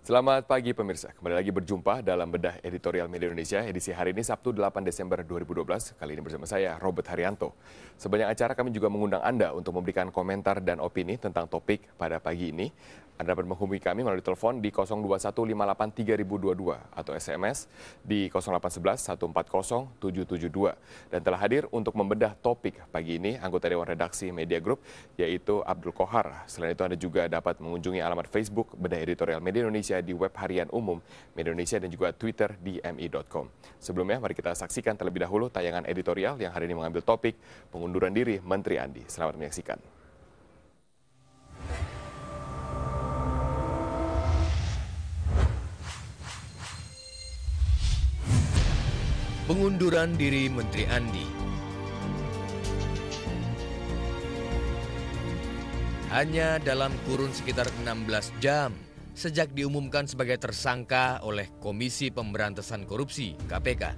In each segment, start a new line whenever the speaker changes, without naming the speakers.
Selamat pagi pemirsa, kembali lagi berjumpa dalam bedah editorial Media Indonesia edisi hari ini Sabtu 8 Desember 2012. Kali ini bersama saya Robert Haryanto. Sebanyak acara kami juga mengundang Anda untuk memberikan komentar dan opini tentang topik pada pagi ini. Anda dapat menghubungi kami melalui telepon di 021583022 atau SMS di 0811140772. Dan telah hadir untuk membedah topik pagi ini anggota Dewan Redaksi Media Group yaitu Abdul Kohar. Selain itu Anda juga dapat mengunjungi alamat Facebook Bedah Editorial Media Indonesia di web harian umum Media Indonesia dan juga Twitter di mi.com. Sebelumnya mari kita saksikan terlebih dahulu tayangan editorial yang hari ini mengambil topik pengunduran diri Menteri Andi. Selamat menyaksikan.
Pengunduran diri Menteri Andi. Hanya dalam kurun sekitar 16 jam sejak diumumkan sebagai tersangka oleh Komisi Pemberantasan Korupsi (KPK),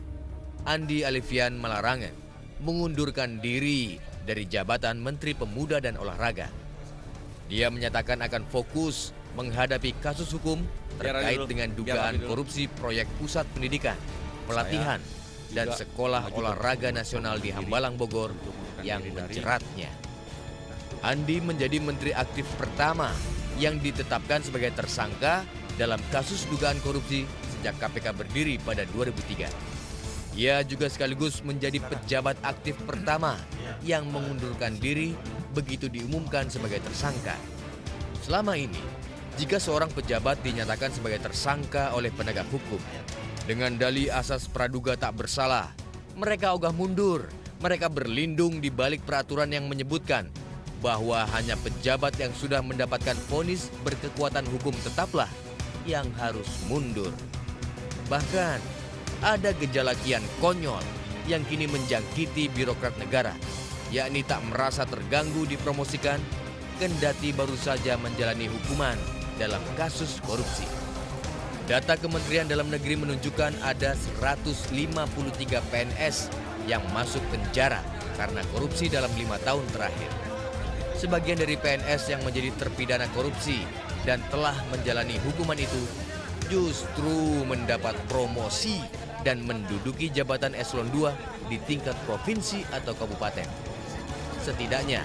Andi Alifian Malarangen mengundurkan diri dari jabatan Menteri Pemuda dan Olahraga. Dia menyatakan akan fokus menghadapi kasus hukum terkait dengan dugaan korupsi proyek pusat pendidikan, pelatihan, dan sekolah olahraga nasional di Hambalang, Bogor yang menjeratnya. Andi menjadi menteri aktif pertama yang ditetapkan sebagai tersangka dalam kasus dugaan korupsi sejak KPK berdiri pada 2003. Ia juga sekaligus menjadi pejabat aktif pertama yang mengundurkan diri begitu diumumkan sebagai tersangka. Selama ini, jika seorang pejabat dinyatakan sebagai tersangka oleh penegak hukum dengan dalih asas praduga tak bersalah, mereka ogah mundur. Mereka berlindung di balik peraturan yang menyebutkan bahwa hanya pejabat yang sudah mendapatkan vonis berkekuatan hukum tetaplah yang harus mundur. Bahkan, ada gejala kian konyol yang kini menjangkiti birokrat negara, yakni tak merasa terganggu dipromosikan, kendati baru saja menjalani hukuman dalam kasus korupsi. Data Kementerian Dalam Negeri menunjukkan ada 153 PNS yang masuk penjara karena korupsi dalam 5 tahun terakhir. Sebagian dari PNS yang menjadi terpidana korupsi dan telah menjalani hukuman itu justru mendapat promosi dan menduduki jabatan eselon 2 di tingkat provinsi atau kabupaten. Setidaknya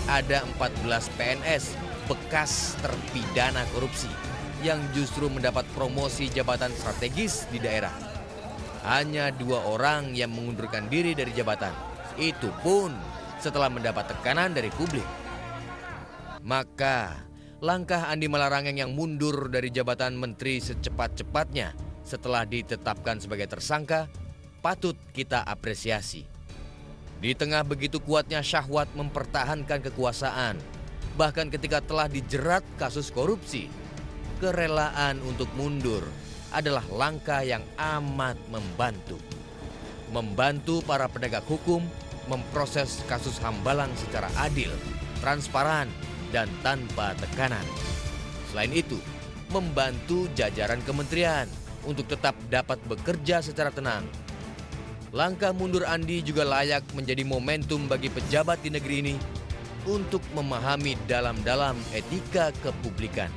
ada 14 PNS bekas terpidana korupsi yang justru mendapat promosi jabatan strategis di daerah. Hanya 2 orang yang mengundurkan diri dari jabatan, itu pun setelah mendapat tekanan dari publik. Maka, langkah Andi Malarangen yang mundur dari jabatan menteri secepat-cepatnya setelah ditetapkan sebagai tersangka patut kita apresiasi. Di tengah begitu kuatnya syahwat mempertahankan kekuasaan, bahkan ketika telah dijerat kasus korupsi, kerelaan untuk mundur adalah langkah yang amat membantu. Membantu para penegak hukum memproses kasus Hambalang secara adil, transparan, dan tanpa tekanan. Selain itu, membantu jajaran kementerian untuk tetap dapat bekerja secara tenang. Langkah mundur Andi juga layak menjadi momentum bagi pejabat di negeri ini untuk memahami dalam-dalam etika kepublikan.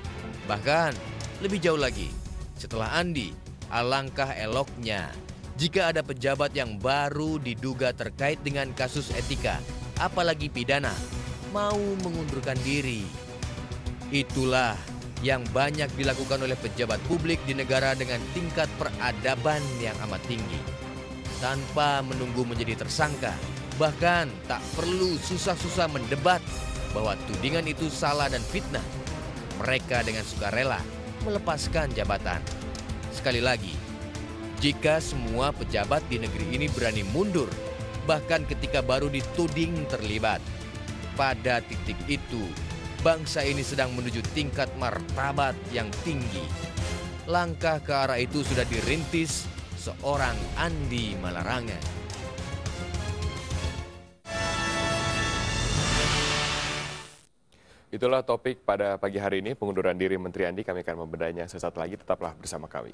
Bahkan, lebih jauh lagi, setelah Andi, alangkah eloknya jika ada pejabat yang baru diduga terkait dengan kasus etika, apalagi pidana, mau mengundurkan diri. Itulah yang banyak dilakukan oleh pejabat publik di negara dengan tingkat peradaban yang amat tinggi. Tanpa menunggu menjadi tersangka, bahkan tak perlu susah-susah mendebat bahwa tudingan itu salah dan fitnah. Mereka dengan sukarela melepaskan jabatan. Sekali lagi, jika semua pejabat di negeri ini berani mundur, bahkan ketika baru dituding terlibat, pada titik itu, bangsa ini sedang menuju tingkat martabat yang tinggi. Langkah ke arah itu sudah dirintis seorang Andi Malarangen.
Itulah topik pada pagi hari ini, pengunduran diri Menteri Andi. Kami akan membedahnya sesaat lagi, tetaplah bersama kami.